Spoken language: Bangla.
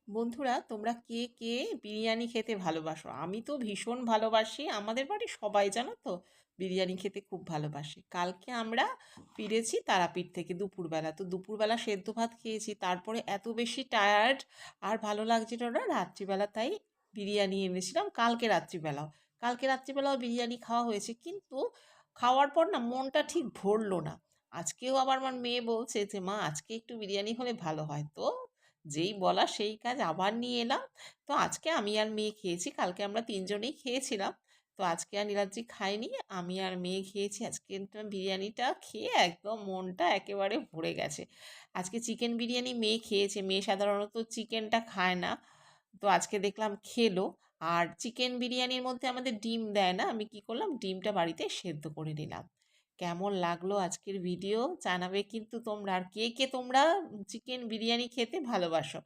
বন্ধুরা, তোমরা কে কে বিরিয়ানি খেতে ভালোবাসো? আমি তো ভীষণ ভালোবাসি। আমাদের বাড়ির সবাই জানো তো বিরিয়ানি খেতে খুব ভালোবাসে। কালকে আমরা ফিরেছি তারাপীঠ থেকে দুপুরবেলা। তো দুপুরবেলা সেদ্ধ ভাত খেয়েছি, তারপরে এত বেশি টায়ার্ড আর ভালো লাগছিল না, রাত্রিবেলা তাই বিরিয়ানি এনেছিলাম। কালকে রাত্রিবেলাও বিরিয়ানি খাওয়া হয়েছে, কিন্তু খাওয়ার পর না মনটা ঠিক ভরলো না। আজকেও আবার আমার মেয়ে বলছে যে মা আজকে একটু বিরিয়ানি হলে ভালো হয়। তো যেই বলা সেই কাজ, আবার নিয়ে এলাম। তো আজকে আমি আর মেয়ে খেয়েছি, কালকে আমরা তিনজনেই খেয়েছিলাম। তো আজকে আর নীলাদ্রি খাইনি, আমি আর মেয়ে খেয়েছি। আজকে তো বিরিয়ানিটা খেয়ে একদম মনটা একেবারে ভরে গেছে। আজকে চিকেন বিরিয়ানি মেয়ে খেয়েছে, মেয়ে সাধারণত চিকেনটা খায় না, তো আজকে দেখলাম খেলো। আর চিকেন বিরিয়ানির মধ্যে আমাদের ডিম দেয় না, আমি কি করলাম, ডিমটা বাড়িতে সেদ্ধ করে নিলাম। কেমন লাগলো আজকের ভিডিও জানাবে কিন্তু তোমরা। আর কে কে তোমরা চিকেন বিরিয়ানি খেতে ভালোবাসো?